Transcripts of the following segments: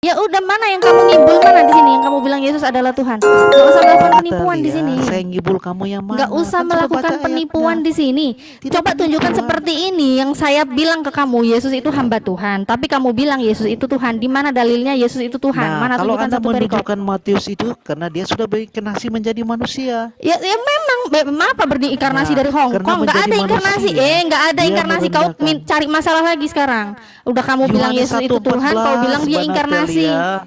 Ya udah, mana yang kamu ngibul, mana di sini yang kamu bilang Yesus adalah Tuhan? Gak usah melakukan penipuan di sini. Saya ngibul kamu yang mana? Nggak usah Kan melakukan penipuan di sini. Coba tunjukkan seperti ini yang saya bilang ke kamu, Yesus itu hamba Tuhan. Tapi kamu bilang Yesus itu Tuhan. Di mana dalilnya Yesus itu Tuhan? Nah, Mana kalau tunjukkan Anda satu perikop? menunjukkan Matius itu karena dia sudah berinkarnasi menjadi manusia. Ya memang apa berinkarnasi dari Hong karena Kong? Nggak ada menjadi inkarnasi. manusia, Nggak ada dia inkarnasi. Kau merendahkan. cari masalah lagi sekarang. Udah kamu bilang Yohanes Yesus itu Tuhan, kau bilang dia 1:14, inkarnasi. Banatelia.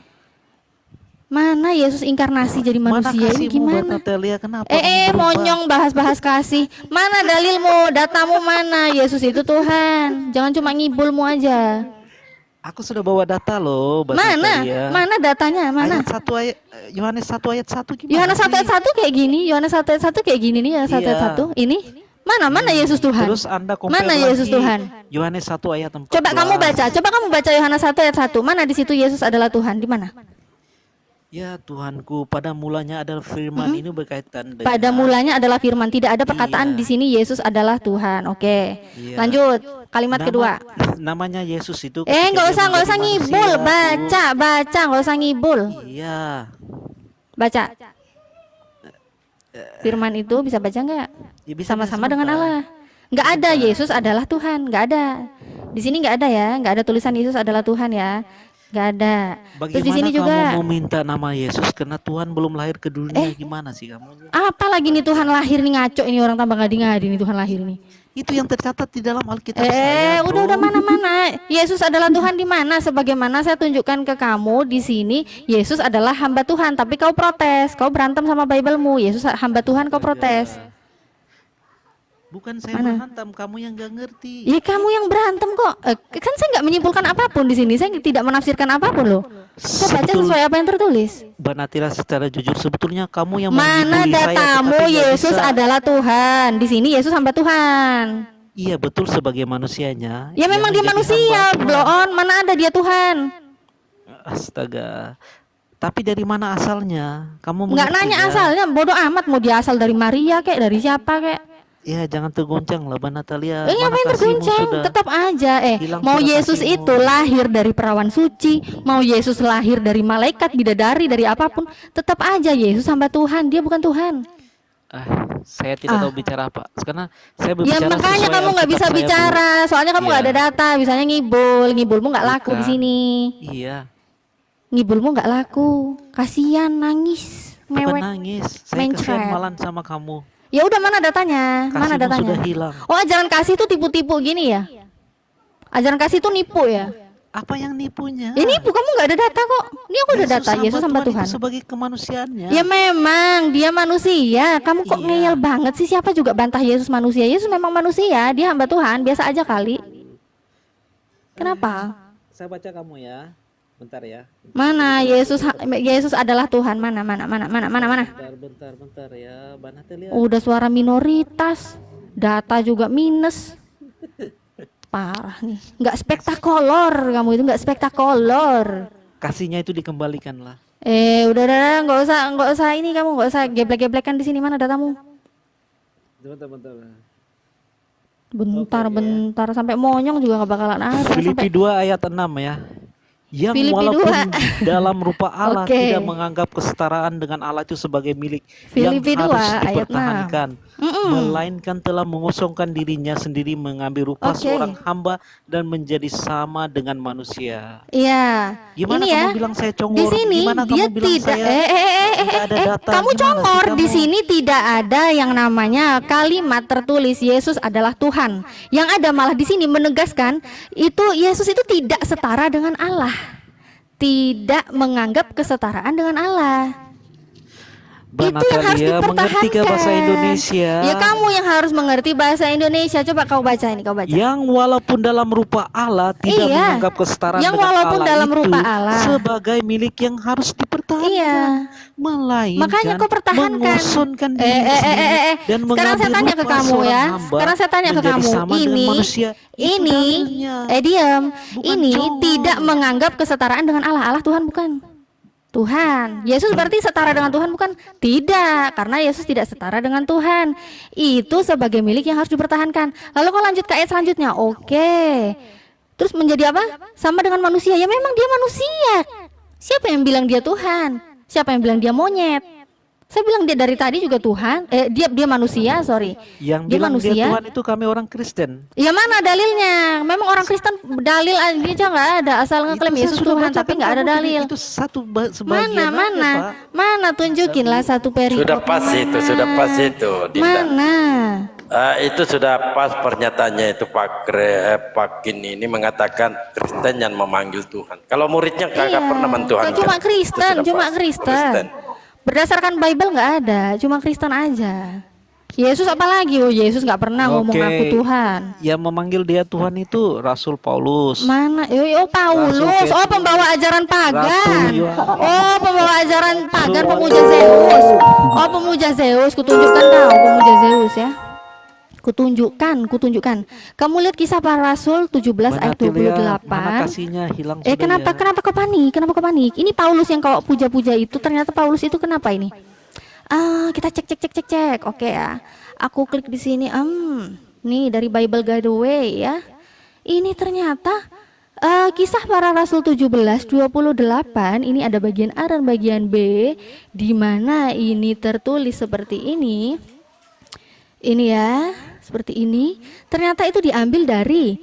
Mana Yesus inkarnasi jadi Mana manusia ini kasihmu, gimana? Banatelia? Kenapa kamu berubah? Monyong bahas-bahas kasih. Mana dalilmu, datamu mana? Yesus itu Tuhan. Jangan cuma ngibulmu aja. Aku sudah bawa data loh, Mana? Banatelia. Mana datanya? Mana? Ayat 1 ayat Yohanes 1 ayat 1 gimana? Yohanes 1 ayat 1 kayak gini. Yohanes 1 ayat 1 kayak gini nih, Yohanes 1 ayat 1. Ini mana Yesus Tuhan? Terus Anda compare Mana Yesus lagi Tuhan? Yohanes 1 ayat 14. Coba kamu baca Yohanes 1 ayat 1. Mana di situ Yesus adalah Tuhan? Di mana? Ya Tuhanku, pada mulanya adalah firman. Ini berkaitan dengan Pada mulanya adalah firman. Tidak ada perkataan di sini Yesus adalah Tuhan. Oke. Iya. Lanjut. Kalimat kedua. Namanya Yesus itu Nggak usah ngibul. Baca, nggak usah ngibul. Iya. Baca. Firman itu bisa baca nggak? Ya, bisa Sama-sama dengan Allah. Nggak ada Yesus adalah Tuhan. Nggak ada. Di sini nggak ada ya. Nggak ada tulisan Yesus adalah Tuhan ya. Nggak ada. Terus di sini juga. Kamu meminta nama Yesus karena Tuhan belum lahir ke dunia? Gimana sih kamu? Apa lagi nih Tuhan lahir nih, ngaco ini orang tambah ngadi-ngadi nih Tuhan lahir nih. Itu yang tercatat di dalam Alkitab saya. Udah mana. Yesus adalah Tuhan di mana? Sebagaimana saya tunjukkan ke kamu di sini, Yesus adalah hamba Tuhan, tapi kau protes, kau berantem sama Biblemu. Yesus hamba Tuhan, kau protes. Bukan saya berantem, kamu yang gak ngerti. Ya kamu yang berantem kok. Kan saya nggak menyimpulkan apapun di sini. Saya tidak menafsirkan apapun loh. Saya baca sesuai apa yang tertulis. Banatira, secara jujur sebetulnya kamu yang mana datamu Yesus adalah Tuhan. Di sini Yesus hamba Tuhan. Iya betul, sebagai manusianya. Ya memang dia manusia, bloon. Mana ada dia Tuhan? Astaga. Tapi dari mana asalnya? Kamu nggak nanya asalnya, bodoh amat. Mau dia asal dari Maria kayak dari siapa kayak. Ya jangan tergoncang lah Banatelia. Apa yang tergoncang? Tetap aja mau Yesus itu lahir dari perawan suci, mau Yesus lahir dari malaikat, bidadari, dari apapun, tetap aja Yesus hamba Tuhan, dia bukan Tuhan. Saya tidak tahu bicara apa. Karena saya berbicara. Ya makanya kamu nggak bisa bicara, soalnya kamu nggak ada data. Bisanya ngibulmu nggak laku di sini. Iya. Ngibulmu nggak laku, kasihan, nangis, mewek. Nangis, saya kasihan malan sama kamu. Ya udah, mana datanya? Mana datanya? Sudah hilang. Oh, ajaran kasih itu tipu-tipu gini ya? Ajaran kasih itu nipu ya? Apa yang nipunya? Ya nipu, kamu nggak ada data kok. Ini aku ada data. Yesus hamba Tuhan. Sebagai kemanusiaannya. Ya memang dia manusia. Kamu kok ngeyel banget sih? Siapa juga bantah Yesus manusia? Yesus memang manusia. Dia hamba Tuhan. Biasa aja kali. Kenapa? Saya baca kamu ya. Bentar ya. Mana Yesus adalah Tuhan? Mana? Bentar ya, Banatelia. Udah suara minoritas, data juga minus. Parah nih. Nggak spektakuler kamu itu, nggak spektakuler. Kasihnya itu dikembalikan lah. Udah, nggak usah ini, kamu nggak usah geblek-geblekan di sini. Mana datamu? Bentar sampai monyong juga nggak bakalan ada. Filipi 2 ayat 6 ya. Yang Filipi walaupun 2. dalam rupa Allah tidak menganggap kesetaraan dengan Allah itu sebagai milik Filipi yang 2, harus ayat dipertahankan, melainkan telah mengosongkan dirinya sendiri, mengambil rupa seorang hamba dan menjadi sama dengan manusia. Iya. Gimana ini kamu ya, bilang saya congor? Di sini Gimana dia kamu bilang tidak. ada data? Kamu Gimana congor. sih Di kamu? sini tidak ada yang namanya kalimat tertulis Yesus adalah Tuhan. Yang ada malah di sini menegaskan itu Yesus itu tidak setara dengan Allah. Tidak menganggap kesetaraan dengan Allah. Itu yang harus mengerti ke bahasa dipertahankan. Indonesia. Ya kamu yang harus mengerti bahasa Indonesia. Coba kau baca ini, kau baca. Yang walaupun dalam rupa Allah tidak menganggap kesetaraan yang dengan walaupun Allah dalam itu rupa Allah sebagai milik yang harus dipertahankan. Melainkan makanya kau pertahankan. Mengosongkan diri sendiri dan sekarang saya tanya ke kamu ya. Sekarang saya tanya ke kamu. Diam. Ini tidak menganggap kesetaraan dengan Allah. Allah Tuhan bukan? Tuhan. Yesus berarti setara dengan Tuhan bukan? Tidak, karena Yesus tidak setara dengan Tuhan. Itu sebagai milik yang harus dipertahankan. Lalu kau lanjut ke ayat selanjutnya. Oke. Terus menjadi apa? Sama dengan manusia. Ya memang dia manusia. Siapa yang bilang dia Tuhan? Siapa yang bilang dia monyet? Saya bilang dia dari tadi juga Tuhan. Dia manusia, sorry. Yang Dia bilang dia manusia. Tuhan itu kami orang Kristen. Ya mana dalilnya? Memang orang Kristen dalil aja nggak ada, asal ngeklaim Itu saya Yesus sudah Tuhan, bacakan tapi nggak ada kamu tadi. dalil. Itu sebagian Mana? aja, Pak. Mana? Tunjukinlah satu perikop. Sudah pas itu, sudah pas itu, Dinda. Mana? Itu sudah pas pernyataannya itu Pak Kin ini mengatakan Kristen yang memanggil Tuhan. Kalau muridnya kagak pernah mentuhankan. Cuma Kristen, Itu sudah cuma pas. Kristen. Berdasarkan Bible nggak ada, cuma Kristen aja. Yesus apalagi? Oh, Yesus nggak pernah ngomong Oke. aku Tuhan. Yang memanggil dia Tuhan itu Rasul Paulus. Mana? Oh, Paulus. Rasul Oh, pembawa ajaran pagan. Rasul Yohanes. Oh, pembawa ajaran pagan, pemuja Zeus. Oh, pemuja Zeus. Kutunjukkan kau pemuja Zeus ya. Kutunjukkan. Kamu lihat Kisah Para Rasul 17 ayat Mana 28. kasihnya hilang sudah Kenapa kau panik? Kenapa kau panik? Ini Paulus yang kau puja-puja itu, ternyata Paulus itu kenapa ini? Kita cek. Oke ya. Aku klik di sini. Nih dari Bible Guideway ya. Ini ternyata Kisah Para Rasul 17:28 ini ada bagian A dan bagian B, di mana ini tertulis seperti ini. Ini ya, seperti ini. Ternyata itu diambil dari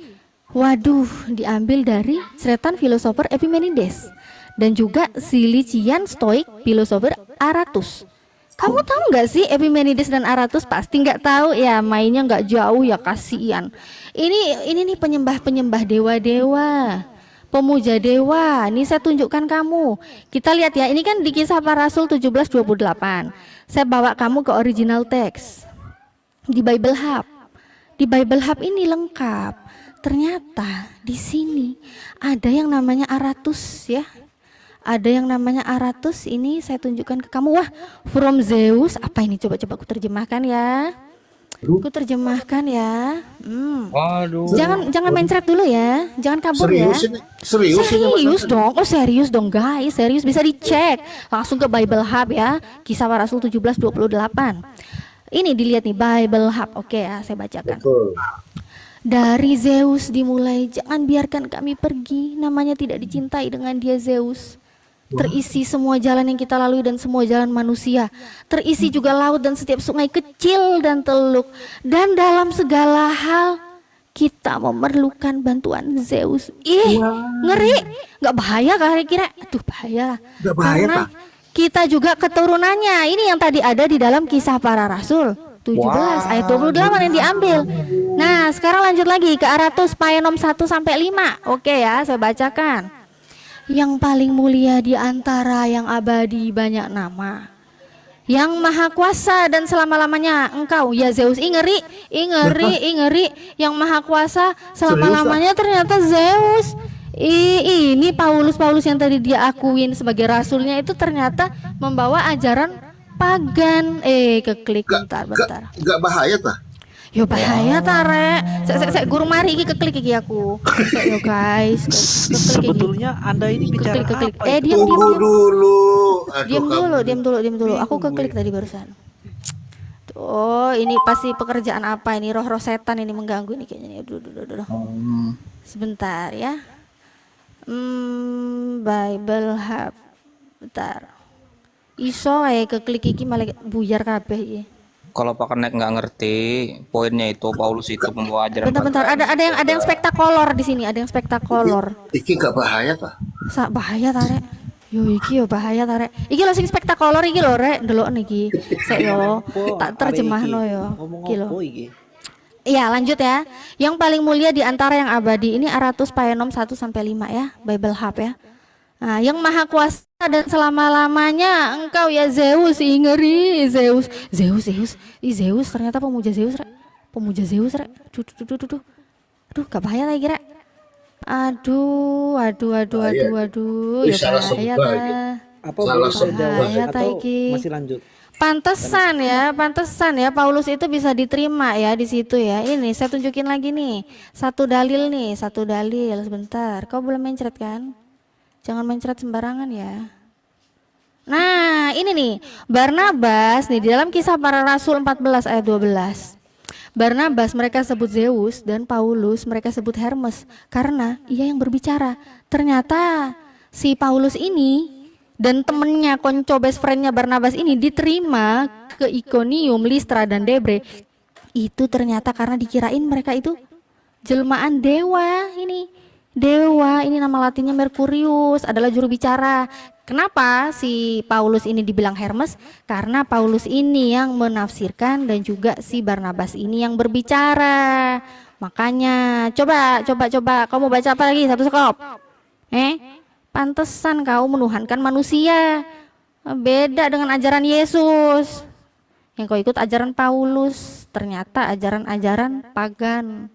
Ceretan filosofer Epimenides dan juga Silician Stoik filosofer Aratus. Kamu tahu nggak sih Epimenides dan Aratus? Pasti nggak tahu ya, mainnya nggak jauh ya, kasihan. Ini nih penyembah dewa-dewa, pemuja dewa. Ini saya tunjukkan kamu. Kita lihat ya, ini kan di Kisah Para Rasul 17:28. Saya bawa kamu ke original text di Bible Hub. Di Bible Hub ini lengkap. Ternyata di sini ada yang namanya Aratus ya. Ada yang namanya Aratus, ini saya tunjukkan ke kamu. Wah, from Zeus. Apa ini? Coba aku terjemahkan ya. Aku terjemahkan ya. Jangan mencret dulu ya. Jangan kabur ya. Serius dong. Oh, serius dong guys. Serius, bisa dicek. Langsung ke Bible Hub ya. Kisah Para Rasul 17:28. Ini dilihat nih Bible Hub. Oke ya, saya bacakan. Dari Zeus dimulai, jangan biarkan kami pergi. Namanya tidak dicintai dengan dia Zeus. Terisi semua jalan yang kita lalui dan semua jalan manusia. Terisi juga laut dan setiap sungai kecil dan teluk. Dan dalam segala hal kita memerlukan bantuan Zeus. Ngeri. Gak bahaya kira-kira? Aduh, bahaya. Gak bahaya, Karena Pak. kita juga keturunannya. Ini yang tadi ada di dalam Kisah Para Rasul 17 ayat 28 yang diambil. Nah, sekarang lanjut lagi ke Aratus Paenom 1-5. Oke ya, saya bacakan. Yang paling mulia di antara yang abadi banyak nama, yang maha kuasa dan selama-lamanya engkau ya Zeus. Ngeri. Yang maha kuasa selama-lamanya ternyata Zeus. Ini Paulus yang tadi dia akuin sebagai rasulnya itu ternyata membawa ajaran pagan. Keklik bentar. Gak bahaya tah? Yo bahaya tare. Saya guru mari iki keklik iki aku. Yo guys. Sebetulnya Anda ini bicara Keklik. apa? Diam dulu. Diam dulu. Aku keklik tadi barusan. Oh, ini pasti pekerjaan apa ini? Roh-roh setan ini mengganggu ini kayaknya nih. Aduh. Sebentar ya. Bible Hub. Bentar. Iso keklik iki malah buyar kabeh iki. Kalau Pak Kenek nggak ngerti poinnya itu Paulus itu membawa ajaran. Bentar. Ada yang spektakuler di sini. Ada yang spektakuler. Iki gak bahaya tah? Bahaya tare. Yo iki yo bahaya tare. Iki lho sing spektakuler iki lho rek, ndelok niki. Sek yo tak terjemahno yo. Iki lho. Iya, lanjut ya. Yang paling mulia di antara yang abadi ini Aratus Paenom 1-5 ya, Bible Hub ya. Nah, yang maha kuasa dan selama-lamanya engkau ya Zeus. Ngeri Zeus. Zeus ternyata pemuja Zeus rek. Aduh, gak bahaya lagi rek. Aduh. Ya bahaya ta. Apa Salah boleh saya jawab bahaya ta atau iki. masih lanjut? Pantesan ya Paulus itu bisa diterima ya di situ ya. Ini saya tunjukin lagi nih. Satu dalil sebentar. Kau boleh mencret kan? Jangan mencret sembarangan ya. Nah, ini nih Barnabas nih di dalam Kisah Para Rasul 14 ayat 12. Barnabas mereka sebut Zeus dan Paulus mereka sebut Hermes karena ia yang berbicara. Ternyata si Paulus ini dan temennya, konco best friendnya Barnabas ini diterima ke Ikonium, Listra, dan Debre, itu ternyata karena dikirain mereka itu jelmaan dewa. Ini nama latinnya Merkurius, adalah juru bicara. Kenapa si Paulus ini dibilang Hermes? Karena Paulus ini yang menafsirkan dan juga si Barnabas ini yang berbicara. Makanya coba kamu baca apa lagi satu sekop? Pantesan kau menuhankan manusia. Beda dengan ajaran Yesus. Yang kau ikut ajaran Paulus, ternyata ajaran-ajaran pagan.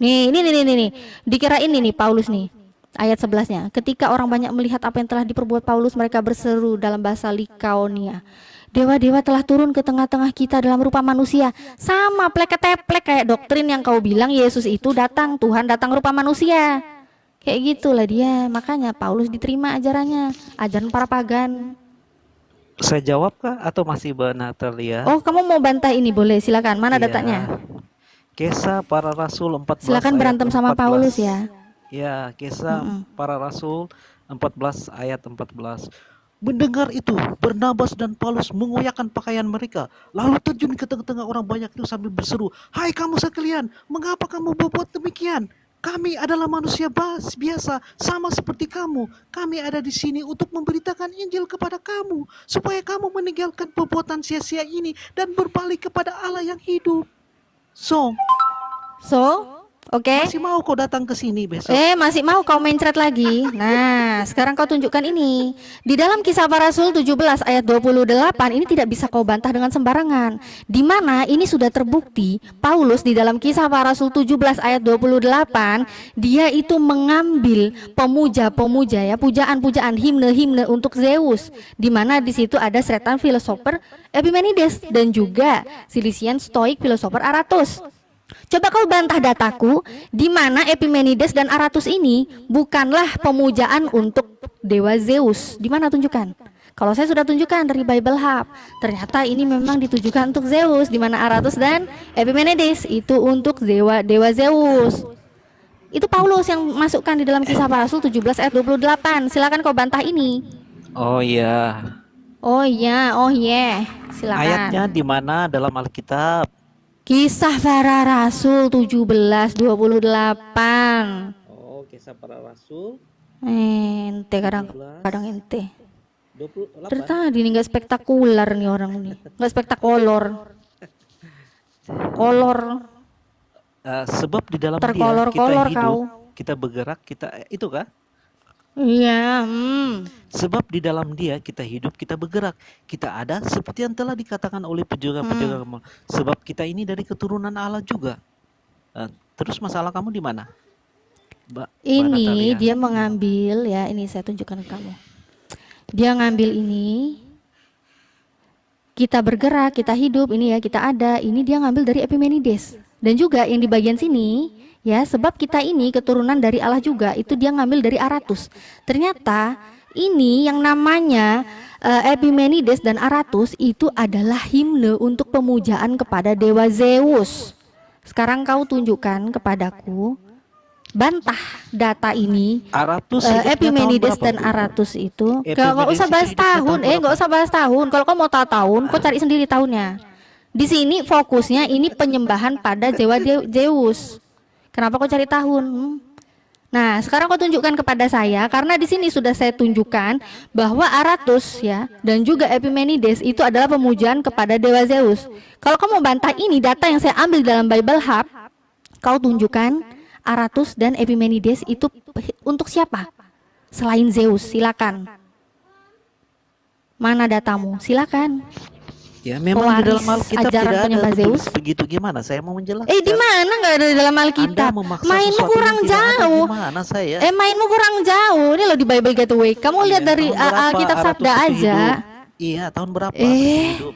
Nih. Dikira ini nih Paulus nih. Ayat 11-nya. Ketika orang banyak melihat apa yang telah diperbuat Paulus, mereka berseru dalam bahasa Likaonia. Dewa-dewa telah turun ke tengah-tengah kita dalam rupa manusia. Sama plek-teplek kayak doktrin yang kau bilang Yesus itu datang, Tuhan datang rupa manusia. Kayak gitulah dia. Makanya Paulus diterima ajarannya, ajaran para pagan. Saya jawab kah atau masih Mbak Natalia? Oh, kamu mau bantah ini boleh, silakan. Mana Iya. datanya? Kisah Para Rasul 14 Silakan ayat berantem sama 14. Paulus ya. Ya, Kisah Para Rasul 14 ayat 14. Mendengar itu, Barnabas dan Paulus mengoyakkan pakaian mereka, lalu terjun ke tengah-tengah orang banyak itu sambil berseru, "Hai kamu sekalian, mengapa kamu berbuat demikian? Kami adalah manusia biasa, sama seperti kamu. Kami ada di sini untuk memberitakan Injil kepada kamu, supaya kamu meninggalkan perbuatan sia-sia ini dan berbalik kepada Allah yang hidup." So, Oke. masih mau kau datang ke sini besok? Masih mau kau mencret lagi? Nah, sekarang kau tunjukkan ini. Di dalam Kisah Para Rasul 17 ayat 28, ini tidak bisa kau bantah dengan sembarangan. Di mana ini sudah terbukti, Paulus di dalam Kisah Para Rasul 17 ayat 28, dia itu mengambil pemuja-pemuja ya, pujaan-pujaan, himne-himne untuk Zeus. Di mana di situ ada seretan filosofer Epimenides dan juga Silisian Stoik filosofer Aratus. Coba kau bantah dataku, di mana Epimenides dan Aratus ini bukanlah pemujaan untuk dewa Zeus. Di mana tunjukkan? Kalau saya sudah tunjukkan dari Bible Hub, ternyata ini memang ditujukan untuk Zeus, di mana Aratus dan Epimenides itu untuk dewa Zeus. Itu Paulus yang masukkan di dalam Kisah Para Rasul 17 ayat 28. Silakan kau bantah ini. Oh iya. Silakan. Ayatnya di mana dalam Alkitab? Kisah Para Rasul 17:28. Oh, Kisah Para Rasul Ente kadang ente. 28. Dari tadi nih nggak spektakuler nih orang ini, nggak spektakolor. Kolor Sebab di dalam dia terkolor-kolor kita kau. hidup, kita bergerak, itu kah? Iya. Sebab di dalam dia kita hidup, kita bergerak, kita ada seperti yang telah dikatakan oleh penjaga-penjaga kamu. Sebab kita ini dari keturunan Allah juga. Terus masalah kamu di mana, Mbak Ini Natalia? dia mengambil ya, ini saya tunjukkan ke kamu. Dia ngambil ini. Kita bergerak, kita hidup, ini ya kita ada. Ini dia ngambil dari Epimenides. Dan juga yang di bagian sini ya, sebab kita ini keturunan dari Allah juga, itu dia ngambil dari Aratus. Ternyata ini yang namanya Epimenides dan Aratus itu adalah himne untuk pemujaan kepada dewa Zeus. Sekarang kau tunjukkan kepadaku, bantah data ini. Aratus hidupnya Epimenides tahun dan berapa, Bu? Aratus itu nggak Epimenides usah bahas hidupnya tahun, tahun berapa? nggak usah bahas tahun. Kalau kau mau tahu tahun, kau cari sendiri tahunnya. Di sini fokusnya ini penyembahan pada dewa Zeus. Kenapa kau cari tahun? Nah, sekarang kau tunjukkan kepada saya, karena di sini sudah saya tunjukkan bahwa Aratus ya dan juga Epimenides itu adalah pemujaan kepada dewa Zeus. Kalau kau mau bantah ini data yang saya ambil dalam Bible Hub, kau tunjukkan Aratus dan Epimenides itu untuk siapa? Selain Zeus, silakan. Mana datamu? Silakan. Ya memang di dalam Pewaris Alkitab ajaran tidak ada penyembah Zeus. begitu gimana? Saya mau menjelaskan. Di mana nggak ada di dalam Alkitab? Anda memaksa Mainmu sesuatu kurang yang tidak ada, jauh. gimana saya? Mainmu kurang jauh. Ini loh di Bible Gateway. Kamu lihat dari Tahun berapa Alkitab Aratus Sabda itu aja. hidup? Iya, tahun berapa hidup?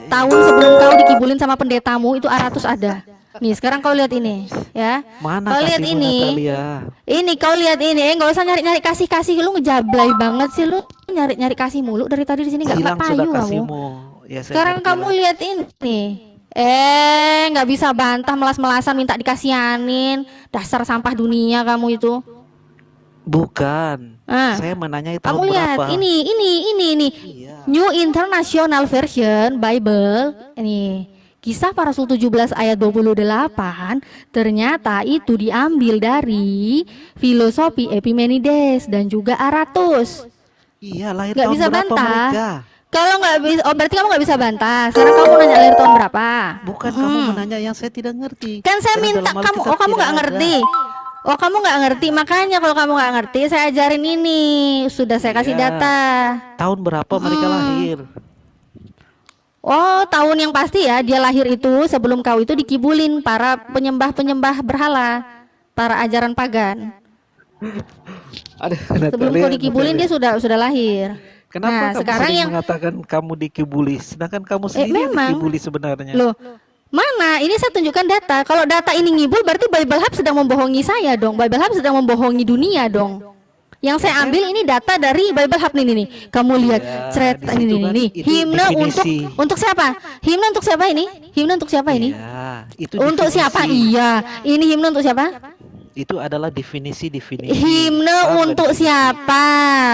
Tahun sebelum kau dikibulin sama pendetamu itu Aratus ada. Nih sekarang kau lihat ini ya. Mana Kau lihat kasihmu, ini. Natalia? Ini kau lihat ini. Nggak usah nyari-nyari kasih-kasih. Lu ngejablay banget sih lu. Nyari-nyari kasih mulu dari tadi di sini nggak Hilang payu sudah kamu. kasihmu. Ya, saya Sekarang ngerti kamu lah. lihat ini. Nggak bisa bantah melas-melasan minta dikasihanin. Dasar sampah dunia kamu itu. Bukan. Ah. Saya menanya itu Kamu tahun lihat berapa? ini Iya. New International Version Bible ini Kisah para Rasul 17 ayat 28 ternyata itu diambil dari filosofi Epimenides dan juga Aratus. Iya, lahir Nggak tahun bisa berapa bantah. mereka? Kalau nggak bisa, oh berarti kamu nggak bisa bantah. Sekarang kamu nanya lahir tahun berapa? Bukan kamu menanya yang saya tidak ngerti. Kan saya Karena minta dalam kamu, Alkitab oh kamu tidak nggak ada. ngerti. Oh kamu nggak ngerti, makanya kalau kamu nggak ngerti saya ajarin ini. Sudah saya kasih Iya. data. Tahun berapa mereka lahir? Oh, tahun yang pasti ya, dia lahir itu sebelum kau itu dikibulin para penyembah-penyembah berhala, para ajaran pagan. Ada Sebelum kau dikibulin dia sudah lahir. Kenapa Nah, kamu sekarang sering yang mengatakan kamu dikibuli, sedangkan kamu sendiri yang memang. dikibuli sebenarnya? Loh, mana? Ini saya tunjukkan data. Kalau data ini ngibul berarti Bible Hub sedang membohongi saya dong. Bible Hub sedang membohongi dunia dong. Yang saya ambil ini data dari Bible Hub nih. Kamu lihat thread di situ kan ini. itu Himne definisi. untuk siapa? Himne untuk siapa ini? Himne untuk siapa ini? Iya, itu Untuk definisi. siapa? Iya. Ini himne untuk siapa? Itu adalah definisi. Himne Paham untuk nggak? siapa?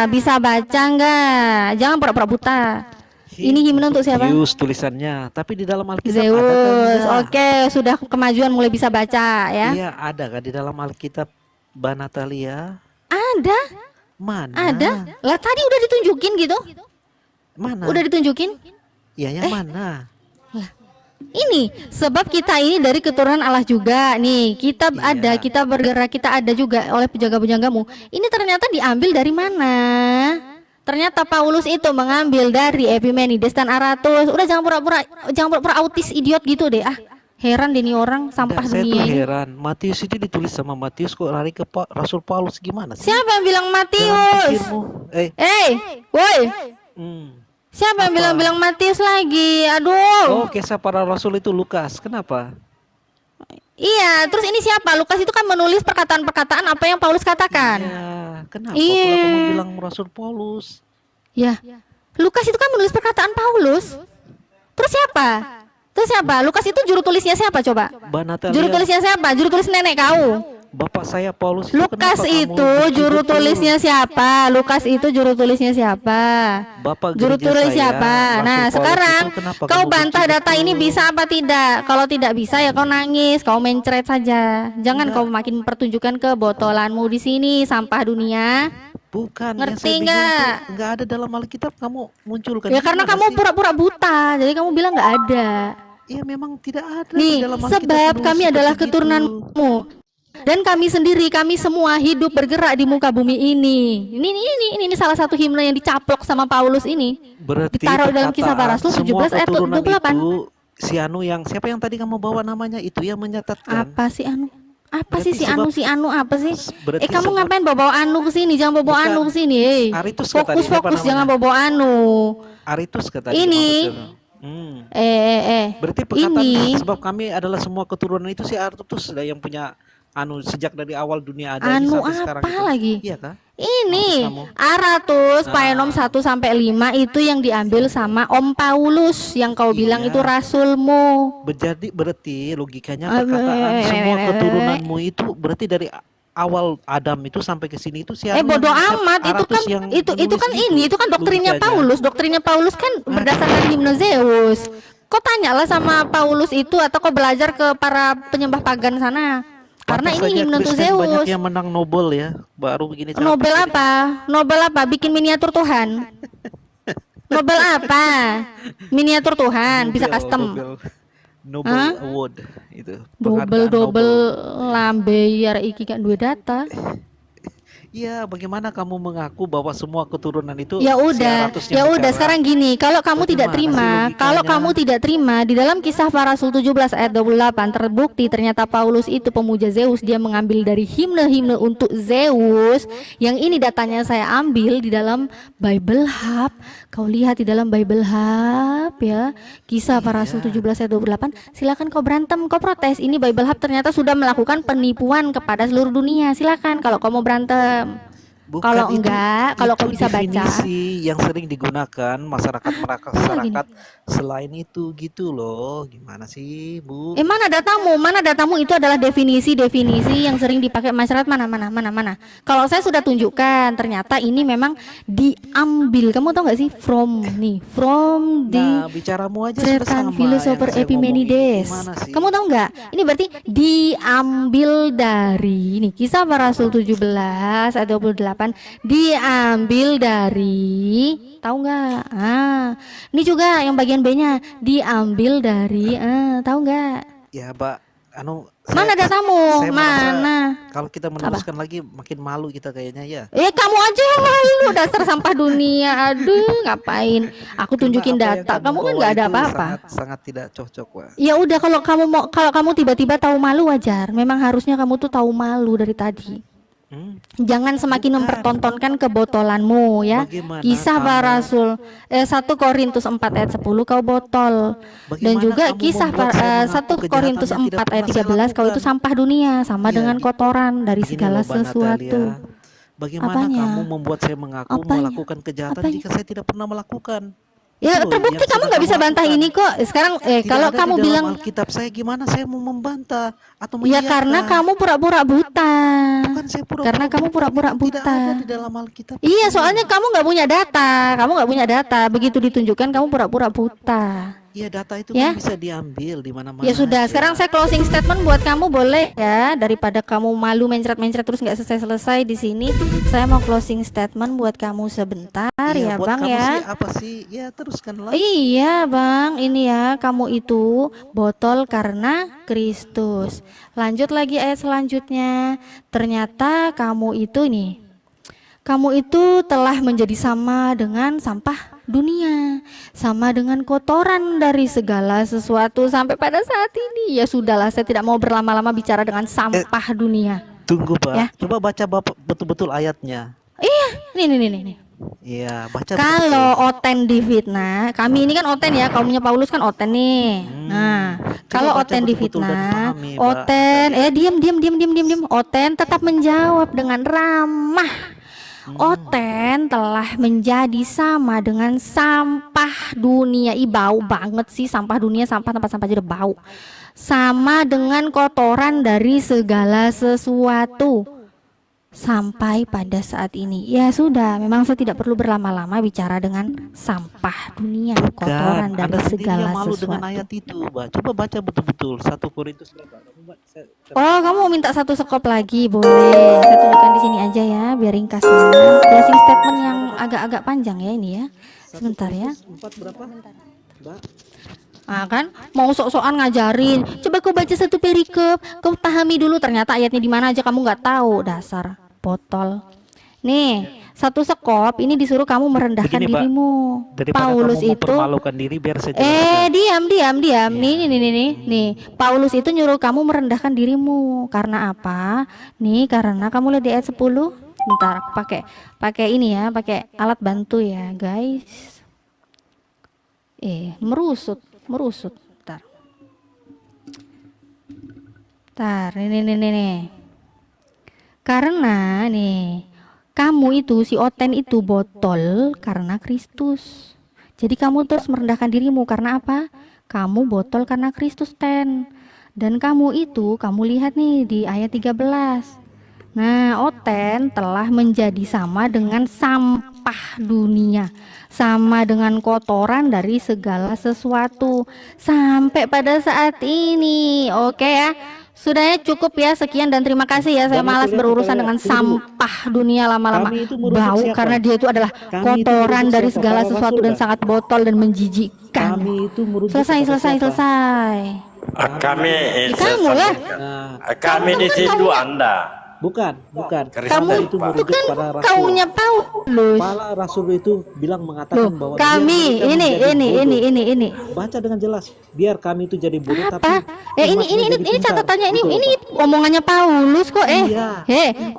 Bisa baca nggak? Jangan pura-pura buta. Ini himne untuk siapa? Zeus tulisannya, tapi di dalam Alkitab ada kan Zeus. enggak? Oke, sudah kemajuan mulai bisa baca ya. Iya, ada kan di dalam Alkitab, Mbak Natalia? Ada, Mana? ada. Lah tadi udah ditunjukin gitu. Mana? Udah ditunjukin. Iya, yang mana? Ini sebab kita ini dari keturunan Allah juga nih. Kita ada, kita bergerak, kita ada juga oleh penjaga-penjagamu. Ini ternyata diambil dari mana? Ternyata Paulus itu mengambil dari Epimenides dan Aratus. Udah jangan pura-pura autis idiot gitu deh. Ah, heran deh nih orang sampah Saya tuh dunia ini. heran, Matius itu ditulis sama Matius kok lari ke Rasul Paulus gimana sih? Siapa yang bilang Dalam Matius? pikirmu? Woi. Hmm. Siapa yang Apa? bilang Matius lagi? Aduh. Oh, kisah para rasul itu Lukas. Kenapa? Iya, terus ini siapa? Lukas itu kan menulis perkataan-perkataan apa yang Paulus katakan. Ya, kenapa Iya. pula kamu bilang Rasul Paulus? Ya, Lukas itu kan menulis perkataan Paulus. Terus siapa? Lukas itu juru tulisnya siapa coba? Mbak Natalia, Juru tulisnya siapa? Juru tulis nenek kau. Bapak saya Paulus. Lukas kenapa kamu itu juru betul-betul? tulisnya siapa? Lukas itu juru tulisnya siapa? Bapak Juru gereja tulis saya, siapa? Rasul Nah, Paulus sekarang itu kenapa kau kamu bantah benci data ini betul? bisa apa tidak? Kalau tidak bisa ya kau nangis, kau mencret saja. Jangan kau makin pertunjukan kebotolanmu di sini, sampah dunia. Bukan, Ngerti yang saya bingung nggak? tuh nggak ada dalam Alkitab kamu munculkan. Ya karena Gimana kamu sih? pura-pura buta, jadi kamu bilang nggak ada. Ya memang tidak ada Nih, di dalam Alkitab sebab menulis kami seperti adalah itu. keturunanmu. Dan kami sendiri, kami semua hidup bergerak di muka bumi ini. Ini salah satu himne yang dicaplok sama Paulus ini. Berarti Ditaruh dalam Kisah para perkataan Rasul 17 ayat semua keturunan 28. itu, si Anu yang siapa yang tadi kamu bawa namanya itu yang menyatatkan. Apa sih Anu? Apa Berarti sih si Anu apa sih? berarti Kamu sebab- ngapain bawa Anu ke sini? Jangan bawa Bukan. Anu ke sini. Aritus kata dia, siapa Fokus namanya? jangan bawa Anu. Aritus kata Ini. dia. Hmm. Berarti Ini perkataan sebab kami adalah semua keturunan itu si Aritus sudah yang punya anu sejak dari awal dunia ada Anu sampai sekarang apa itu. lagi? Iya kah? Ini Maksud kamu? Aratus Paenom 1 sampai 5 itu yang diambil sama Om Paulus yang kau bilang Iya. itu rasulmu. Berarti logikanya perkataan semua keturunanmu itu berarti dari awal Adam itu sampai ke sini itu si Anu Bodoh yang- amat itu Aratus kan yang itu menulis kan gitu, ini itu kan doktrinnya logikanya. Paulus. Doktrinnya Paulus kan berdasarkan himne Zeus. Kau tanyalah sama Paulus itu atau kau belajar ke para penyembah pagan sana. Karena Pantas ini saja himne untuk Kristen banyak Zeus. yang menang Nobel ya, baru begini capek. Nobel apa? Nobel apa? Bikin miniatur Tuhan. Nobel apa? Miniatur Tuhan, bisa Nobel, custom. Nobel Hah? Award itu. penghargaan Double Nobel. lambe ya iki kan dua data. Iya, bagaimana kamu mengaku bahwa semua keturunan itu Ya si udah, Aratus ya yang udah bicara? sekarang gini, kalau kamu tidak Bagaimana sih terima, logikanya? kalau kamu tidak terima di dalam Kisah para Rasul 17 ayat 28 terbukti ternyata Paulus itu pemuja Zeus, dia mengambil dari himne-himne untuk Zeus. Yang ini datanya saya ambil di dalam Bible Hub. Kau lihat di dalam Bible Hub ya, Kisah para Rasul 17 ayat 28. Silakan kau berantem, kau protes. Ini Bible Hub ternyata sudah melakukan penipuan kepada seluruh dunia. Silakan kalau kau mau berantem. Bukan Kalau itu, enggak, kalau kau bisa baca. definisi yang sering digunakan masyarakat selain itu gitu loh. Gimana sih, Bu? Mana datamu? Mana datamu itu adalah definisi-definisi yang sering dipakai masyarakat mana? Kalau saya sudah tunjukkan, ternyata ini memang diambil. Kamu tahu nggak sih from the Nah, bicaramu aja sudah certain sama. philosopher Yang saya ngomong ini Epimenides. gimana sih? Kamu tahu nggak? Ini berarti diambil dari ini Kisah Para Rasul 17 ayat 28 diambil dari, tahu nggak? Ini juga yang bagian B-nya diambil dari, tahu nggak? Ya, Pak. Mana datamu? saya merasa Mana? kalau kita meneruskan lagi makin malu kita kayaknya ya. Kamu aja yang malu, dasar sampah dunia. Aduh, ngapain? Aku tunjukin Karena apa yang data. Kamu kan bawa nggak ada itu apa-apa. Sangat tidak cocok, Pak. Ya udah, kalau kamu tiba-tiba tahu malu wajar. Memang harusnya kamu tuh tahu malu dari tadi. Jangan semakin mempertontonkan kebotolanmu ya. Bagaimana Kisah Para kamu- Rasul 1 Korintus 4 ayat 10 kau botol. Dan Bagaimana juga kamu kisah membuat saya mengaku 1 Korintus kejahatan yang 4 tidak ayat pernah saya 13 kau itu lakukan? sampah dunia sama Iya, dengan kotoran dari Begini segala loh, Mbak sesuatu. Natalia. Bagaimana Apanya? kamu membuat saya mengaku Apanya? melakukan kejahatan Apanya? jika saya tidak pernah melakukan? Ya Itu loh terbukti yang kamu sudah nggak bisa kamu bantah lakukan. ini kok. Sekarang Tidak kalau ada kamu di dalam bilang Alkitab saya, gimana saya mau membantah atau ya mengiyakan? karena kamu pura-pura buta. Bukan saya pura-pura Karena kamu buta, pura-pura itu tidak ada buta. di dalam Alkitab. Iya, soalnya kamu nggak punya data. Kamu nggak punya data. Begitu ditunjukkan kamu pura-pura buta. Iya, data itu Ya. kan bisa diambil di mana-mana. Ya sudah, aja. sekarang saya closing statement buat kamu boleh ya. Daripada kamu malu mencret-mencret terus nggak selesai-selesai di sini, saya mau closing statement buat kamu sebentar Iya, ya, buat Bang kamu ya. sih apa sih? Ya teruskanlah. Iya Bang, ini ya kamu itu botol karena Kristus. Lanjut lagi ayat selanjutnya. Ternyata kamu itu telah menjadi sama dengan sampah dunia, sama dengan kotoran dari segala sesuatu sampai pada saat ini. Ya sudahlah, saya tidak mau berlama-lama bicara dengan sampah dunia. Tunggu, Pak. Ya. Coba baca Bapak betul-betul ayatnya. Iya, nih. Iya, baca Kalau Oten difitnah, kami ini kan Oten ya, kaumnya Paulus kan Oten nih. Nah, kalau baca Oten betul-betul dan difitnah, dipahami, Mbak. Oten, diam. Oten tetap menjawab dengan ramah. Oten telah menjadi sama dengan sampah dunia. Bau banget sih sampah dunia, tempat sampah jadi bau. Sama dengan kotoran dari segala sesuatu. Sampai pada saat ini, ya sudah, memang saya tidak perlu berlama-lama bicara dengan sampah dunia, kotoran dari Anda sendiri segala yang malu dengan sesuatu. ayat itu, Mbak. Coba baca betul-betul 1 Korintus berapa? Oh, kamu mau minta satu sekop lagi? Boleh. Saya tunjukkan di sini aja ya, biar ringkas. Closing statement yang agak-agak panjang ya ini ya. Sebentar ya. 4 berapa? Mbak. Kan mau sok-sokan ngajarin. Coba kau baca satu perikop, kau pahami dulu. Ternyata ayatnya di mana aja kamu nggak tahu. Dasar botol. Nih, satu sekop ini disuruh kamu merendahkan Begini, Pak. dirimu. Daripada Paulus kamu itu mempermalukan diri, biar saya jelaskan. diam. Nih. Paulus itu nyuruh kamu merendahkan dirimu. Karena apa? Nih, karena kamu lihat di ayat 10. Bentar, aku pakai ini ya, pakai alat bantu ya, guys. Merusut. Bentar, nih. Karena nih, kamu itu si Oten itu botol karena Kristus. Jadi kamu terus merendahkan dirimu karena apa? Kamu botol karena Kristus, Ten. Dan kamu lihat nih di ayat 13. Nah, Oten telah menjadi sama dengan sampah dunia, sama dengan kotoran dari segala sesuatu sampai pada saat ini. Oke ya. Sudah ya, cukup ya, sekian dan terima kasih ya. Saya Dan malas itu lihat berurusan supaya- dengan tunggu dulu. sampah dunia lama-lama. Kami itu merujuk Bau siapa? karena dia itu adalah Kami itu kotoran merujuk dari siapa? segala Para sesuatu rasul dan kan? sangat botol dan menjijikkan. Kami itu merujuk Selesai. kepada siapa? Kami Kamu lah. kami di situ Anda. Bukan. Kristen, Kamu itu Pak. merujuk kan pada rasul. kaunya Paulus. Para rasul itu bilang mengatakan bahwa Kami biar mereka menjadi bodoh. ini. Baca dengan jelas. Biar kami itu jadi bodoh Apa? tapi Ini umatnya jadi pintar. catatannya Gitu, ini Pak. omongannya Paulus kok. Iya.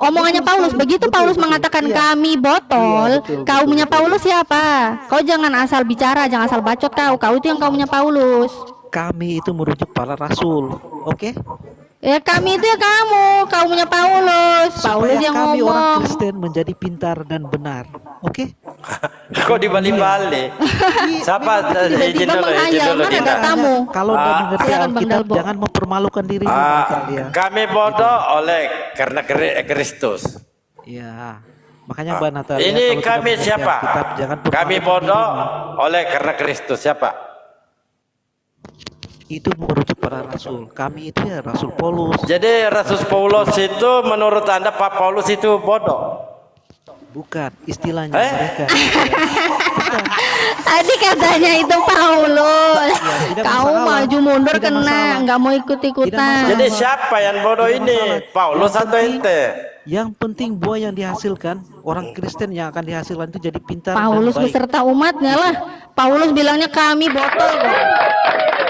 Omongannya Paulus. Begitu Paulus mengatakan Iya. kami botol, Iya, betul, kaumnya Paulus siapa? Kau jangan asal bicara, jangan asal bacot kau. Kau itu yang kaumnya Paulus. Kami itu merujuk para rasul. Oke? Ya kami itu ya kaumnya Paulus. Paulus Supaya yang kami orang ngomong. Kristen menjadi pintar dan benar. Oke? Kok dibalik-balik? Siapa? Izin Tiba-tiba dulu, izin menghayal, dulu mana Dinda. ada tamu. Kalau Anda mengerti silakan Bang Alkitab, Dalbo. jangan mempermalukan dirimu. Katalia. Kami bodoh oleh karena Kristus. Ya, makanya Mbak Natalia. Ini kalau kami tidak mengerti siapa? Alkitab, jangan Kami mempermalukan bodoh dirimu. oleh karena Kristus siapa? Itu merujuk para rasul. Kami itu ya Rasul Paulus. Jadi Rasul Paulus itu menurut Anda Pak Paulus itu bodoh? Bukan istilahnya Eh? mereka. Tadi katanya itu Paulus. tidak Kau masalah. maju mundur Tidak kena, masalah. nggak mau Tidak ikut-ikutan. masalah. Jadi siapa yang bodoh Tidak ini? masalah. Paulus Yang atau penting- ente? Yang penting buah yang dihasilkan, orang Kristen yang akan dihasilkan itu jadi pintar Paulus dan baik. beserta umatnya lah. Paulus bilangnya kami botol kok.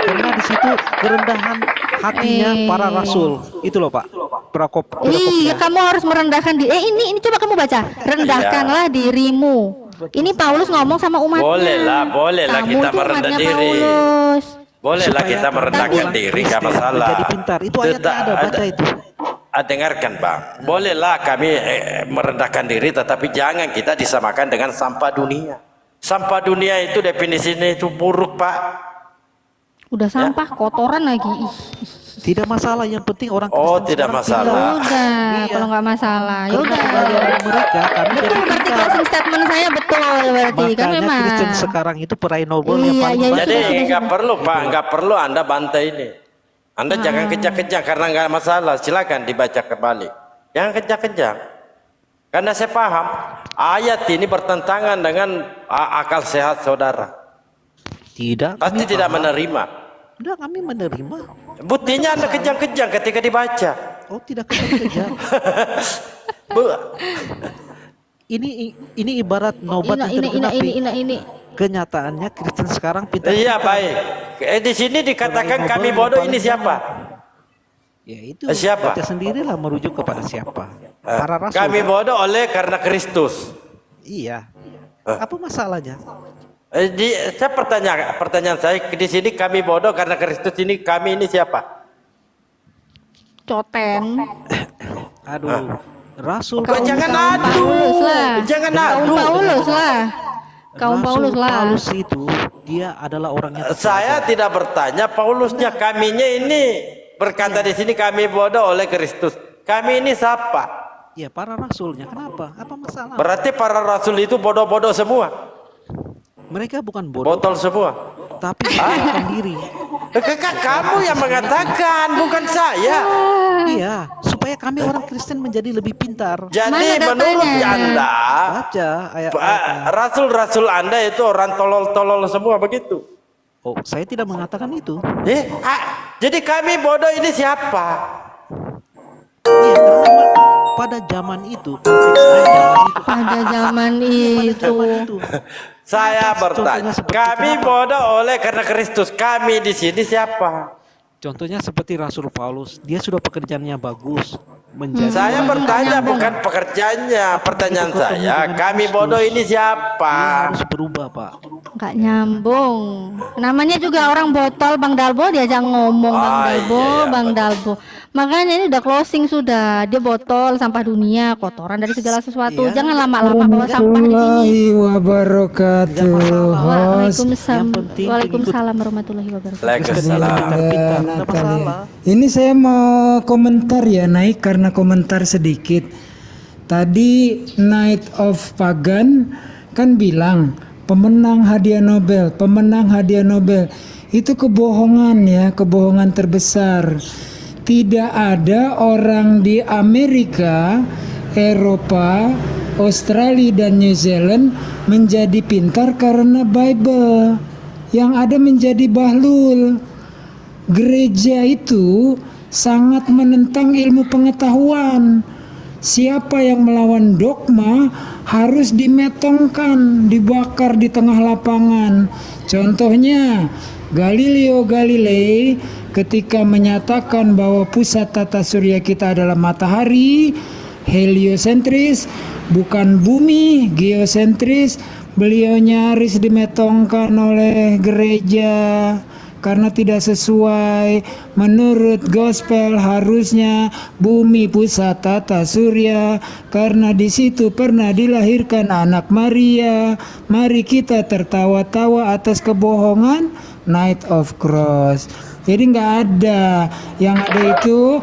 Karena di situ kerendahan hatinya para rasul. Itu loh Pak. Iya, kamu harus merendahkan diri. Ini coba kamu baca. Rendahkanlah dirimu. Ini Paulus ngomong sama umatnya. Bolehlah Kamu kita tuh merendah umatnya diri. Paulus. Bolehlah Supaya kita kamu merendahkan orang diri, Kristen nggak masalah. menjadi pintar. Itu ayatnya ada, baca itu. Dengarkan Bang, bolehlah kami merendahkan diri, tetapi jangan kita disamakan dengan sampah dunia. Sampah dunia itu definisinya itu buruk Pak. Udah sampah, kotoran lagi. Ih. Tidak masalah, yang penting orang Oh, Kristen tidak sekarang masalah. pintar. Udah, Iya. kalau nggak masalah. Ya Karena udah. pengajaran mereka kami Betul, jadi berarti pintar. closing statement saya betul berarti kan Makanya memang. Kristen sekarang itu peraih Nobel yang Iya, paling iya, banyak. Jadi sudah. nggak perlu Pak, nggak perlu Anda bantai ini. Anda jangan kejang-kejang karena nggak masalah. Silakan dibaca kembali. Jangan kejang-kejang. Karena saya paham ayat ini bertentangan dengan akal sehat saudara. Tidak. Pasti kami tidak paham. menerima. Udah, kami menerima. Buktinya Anda kejang-kejang ketika dibaca. Oh, tidak kejam-kejam. Bu- Ini ibarat nobat yang tergenapi. Ini. Kenyataannya Kristen sekarang pintar. Iya baik. Di sini dikatakan kami bodoh, ini siapa? Ya itu Siapa? baca sendirilah merujuk kepada siapa. Para rasul. Kami kan? bodoh oleh karena Kristus. Iya. Apa masalahnya? Saya pertanyaan saya di sini kami bodoh karena Kristus, ini kami ini siapa? Coten. Aduh. Rasul. Kok jangan adu. Paulus lah. Jangan Kaum adu. Paulus lah. Kaum Rasul Paulus lah. Paulus itu dia adalah orang yang Saya tidak bertanya Paulusnya, kaminya ini berkata di sini kami bodoh oleh Kristus. Kami ini siapa? ya para rasulnya. Kenapa? Apa masalah? Berarti para rasul itu bodoh-bodoh semua, Mereka bukan bodoh, botol semua. tapi menyerahkan diri. Kamu yang mengatakan, bukan saya. Iya, supaya kami orang Kristen menjadi lebih pintar. Jadi Mana menurut datanya? Anda, Baca ayat. rasul-rasul Anda itu orang tolol-tolol semua begitu? Oh, saya tidak mengatakan itu. Jadi kami bodoh ini siapa? Iya, karena pada zaman itu, konteksnya zaman itu. Pada zaman Pada itu. zaman itu. Saya Contohnya bertanya, seperti kami kenapa? bodoh oleh karena Kristus. Kami di sini siapa? Contohnya seperti Rasul Paulus, dia sudah pekerjaannya bagus, menjadi Saya orang bertanya bukan pekerjaannya. Pertanyaan saya, kami bodoh ini dia siapa? harus berubah, Pak. Nggak nyambung. Namanya juga orang botol, Bang Dalbo diajak ngomong Bang Dalbo, iya, Bang Dalbo. Makanya ini udah closing sudah. Dia botol sampah dunia, kotoran dari segala sesuatu. Iya. Jangan lama-lama bawa sampah di sini. Warahmatullahi wabarakatuh. Host Waalaikumsalam. Yang penting Waalaikumsalam warahmatullahi wabarakatuh. Waalaikumsalam. Pintar-pintar, tidak Natalia. masalah. Ini saya mau komentar ya, naik karena komentar sedikit. Tadi Night of Pagan kan bilang pemenang hadiah Nobel itu kebohongan ya, kebohongan terbesar. Tidak ada orang di Amerika, Eropa, Australia dan New Zealand menjadi pintar karena Bible. Yang ada menjadi bahlul. Gereja itu sangat menentang ilmu pengetahuan. Siapa yang melawan dogma harus dimetongkan, dibakar di tengah lapangan. Contohnya Galileo Galilei ketika menyatakan bahwa pusat tata surya kita adalah matahari, heliosentris, bukan bumi, geosentris. Beliau nyaris dimetongkan oleh gereja karena tidak sesuai menurut gospel. Harusnya bumi pusat tata surya, karena di situ pernah dilahirkan anak Maria. Mari kita tertawa-tawa atas kebohongan Night of Cross. Jadi nggak ada, yang ada itu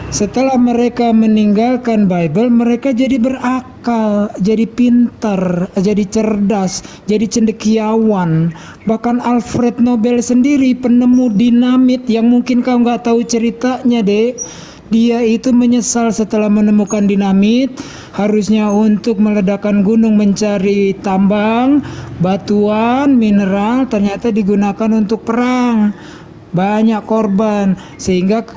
setelah mereka meninggalkan Bible, mereka jadi berakal, jadi pintar, jadi cerdas, jadi cendekiawan. Bahkan Alfred Nobel sendiri, penemu dinamit yang mungkin kau nggak tahu ceritanya, Dek. Dia itu menyesal setelah menemukan dinamit. Harusnya untuk meledakkan gunung, mencari tambang, batuan, mineral, ternyata digunakan untuk perang. Banyak korban, sehingga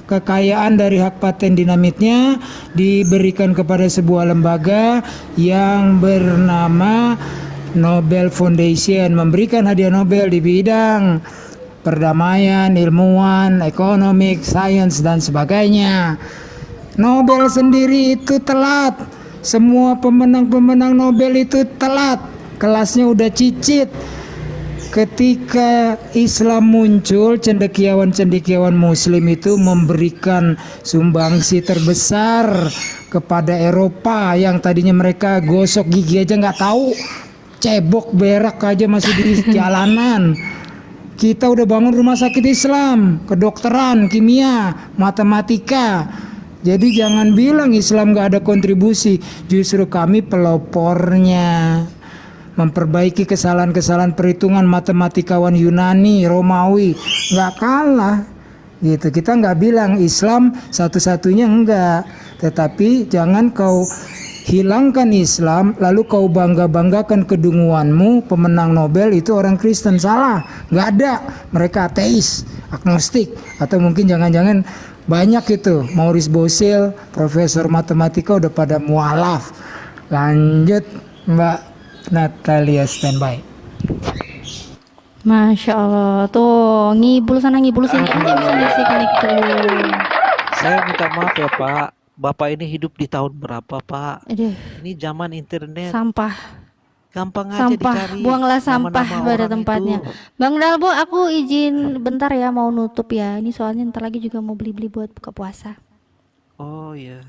kekayaan dari hak paten dinamitnya diberikan kepada sebuah lembaga yang bernama Nobel Foundation, memberikan hadiah Nobel di bidang perdamaian, ilmuwan, ekonomi, sains, dan sebagainya. Nobel sendiri itu telat. Semua pemenang-pemenang Nobel itu telat. Kelasnya udah cicit. Ketika Islam muncul, cendekiawan-cendekiawan Muslim itu memberikan sumbangsi terbesar kepada Eropa yang tadinya mereka gosok gigi aja nggak tahu, cebok berak aja masih di jalanan. Kita udah bangun rumah sakit Islam, kedokteran, kimia, matematika. Jadi jangan bilang Islam gak ada kontribusi, justru kami pelopornya. Memperbaiki kesalahan-kesalahan perhitungan matematikawan Yunani, Romawi, gak kalah. Gitu. Kita nggak bilang Islam satu-satunya, enggak. Tetapi jangan kau hilangkan Islam lalu kau bangga-banggakan kedunguanmu. Pemenang Nobel itu orang Kristen. Salah, nggak ada. Mereka ateis, agnostik, atau mungkin jangan-jangan banyak itu Maurice Bosil, profesor matematika, udah pada mualaf. Lanjut Mbak Natalia, standby. Masya Allah, tuh ngibul sana ngibul sini aja bisa disik tuh. Saya minta maaf ya Pak. Bapak ini hidup di tahun berapa Pak? Aduh, Ini zaman internet. sampah, Gampang aja sampah, dicari buanglah sampah nama-nama pada orang tempatnya. itu. Bang Dalbo, aku izin bentar ya, mau nutup ya. Ini soalnya ntar lagi juga mau beli-beli buat buka puasa. Oh iya.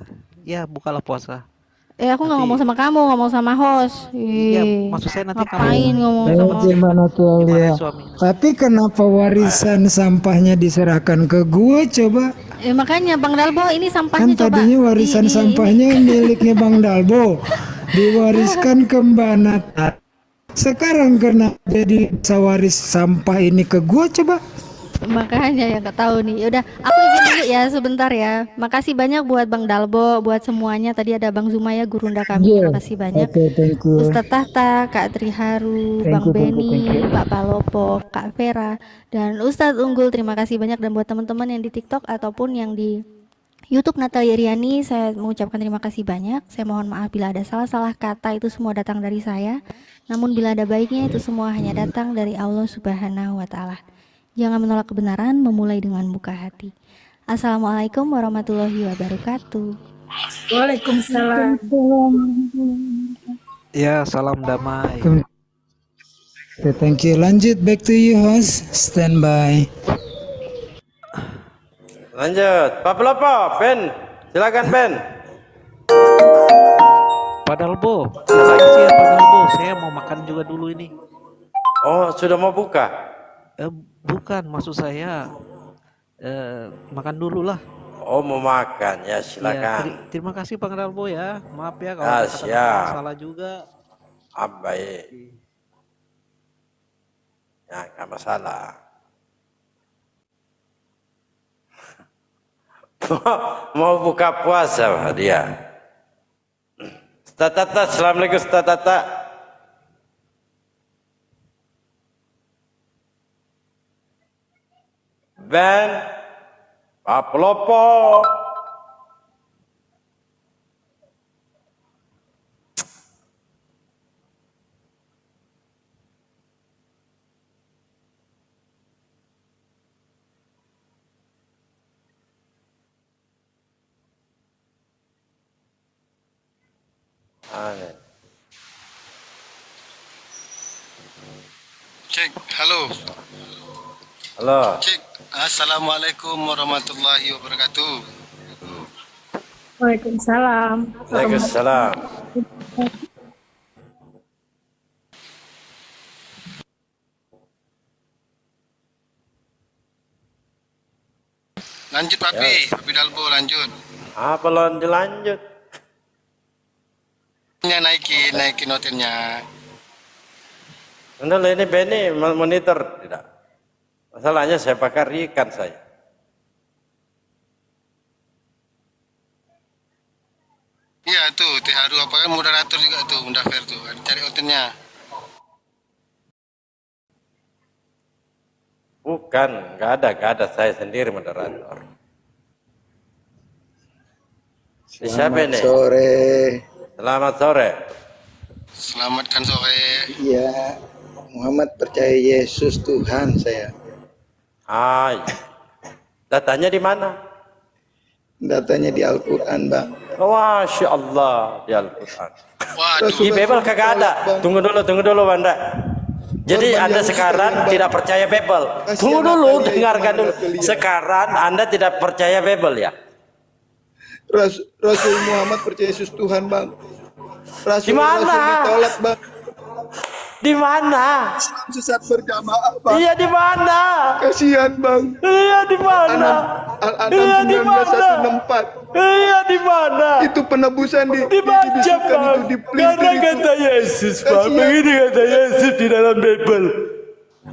Ya, bukalah puasa. Aku nggak Nanti ngomong sama kamu, ngomong sama host. iya, maksud saya nanti Ngapain kamu ngomong Baik, sama host? Mbak Natalia. gimana suaminya? Tapi kenapa warisan sampahnya diserahkan ke gue coba? Makanya Bang Dalbo, ini sampahnya Kan coba. tadinya warisan Ini. sampahnya miliknya Bang Dalbo, diwariskan ke Mbak Nata. Sekarang kenapa jadi sawaris sampah ini ke gue coba? Makanya ya nggak tahu nih. Yaudah, aku izin dulu ya sebentar ya. Makasih banyak buat Bang Dalbo, buat semuanya. Tadi ada Bang Zumaya, gurunda kami. Yeah. Makasih banyak. Oke, thank you. Ustadz Tahta, Kak Triharu, Thank Bang you, thank you, Beni, thank you. Pak Palopo, Kak Vera, dan Ustadz Unggul. Terima kasih banyak, dan buat teman-teman yang di TikTok ataupun yang di YouTube Natalia Riani, saya mengucapkan terima kasih banyak. Saya mohon maaf bila ada salah-salah kata, itu semua datang dari saya. Namun bila ada baiknya, itu semua hanya datang dari Allah Subhanahu wa Ta'ala. Jangan menolak kebenaran, memulai dengan buka hati. Assalamualaikum warahmatullahi wabarakatuh. Waalaikumsalam. Ya, salam damai. Oke, thank you. Lanjut, back to you host. Standby. Lanjut, Pak Pelopo, Ben, silakan Ben. Pak Dalbo, makasih ya Pak Dalbo. Saya mau makan juga dulu ini. Oh, sudah mau buka? Bukan, maksud saya makan dulu lah. Oh, mau makan ya, Ya, silakan. terima kasih Pak Dalbo ya. Maaf ya kalau Ah, kata-kata siap. salah juga. Baik. Ya, nggak masalah. Mau buka puasa dia. Ustaz Tata, assalamualaikum Ustaz Tata. Ben, Pak Pelopo. Aneh. Cek, halo. Halo. Cik, Assalamualaikum warahmatullahi wabarakatuh. Waalaikumsalam. Waalaikumsalam. Lanjut Papi Dalbo lanjut. Apa lanjut? Naikin hotelnya. Anda ini Benny monitor tidak? Masalahnya saya bakar ikan saya. Iya tuh, TH2 apa kan moderator juga tuh, Mundafir tuh, cari hotelnya. Bukan, nggak ada saya sendiri moderator. Siapa ini? Sore. Selamat sore. Selamatkan sore. Iya, Muhammad percaya Yesus Tuhan saya. Hai. Datanya di mana? Datanya di Al-Quran, Bang. Masya Allah di Al-Quran. Waduh, Di Bible kagak ada. Tunggu dulu Anda. Jadi Anda sekarang tidak percaya Bible. Tunggu dulu, dengarkan dulu. Sekarang Anda tidak percaya Bible ya? Rasul Muhammad percaya Yesus Tuhan, Bang. Di mana? Rasul ditolak, Bang. Di mana? Islam sesat berjamaah, Bang. Iya di mana? Kasihan, Bang. Iya di mana? Iya Al-An'am di mana? 1964. Iya di mana? Itu penebusan Dibaca dibisukan Bang. itu di Karena pelintir itu. kata Yesus Bang. Kasihan. Begini kata Yesus di dalam Bible.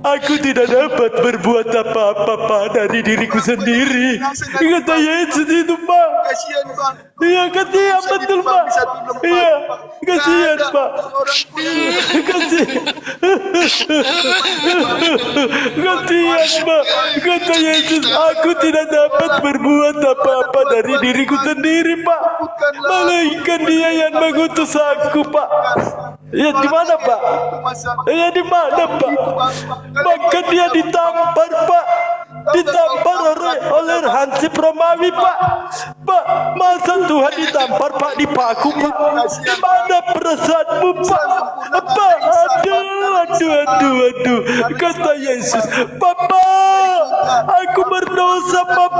Aku tidak dapat berbuat apa-apa Pak dari diriku sendiri. Kata Yesus itu Pak. Kasihan, Bang. Iya kasihan betul Pak. Iya kasihan Pak. Kasihan. Kasihan Pak. Kata Yesus aku tidak dapat berbuat apa-apa dari diriku sendiri Pak. Melainkan Dia yang mengutus aku Pak. Ya di mana Pak? Ya di mana Pak? Maka Dia ditampar Pak. Ditampar oleh Hansip Romawi Pak. Pak, masa Tuhan ditampar Pak di paku Pak? Mana perasaanmu Pak? Pak, aduh. Kata Yesus, Papa, aku berdosa Papa.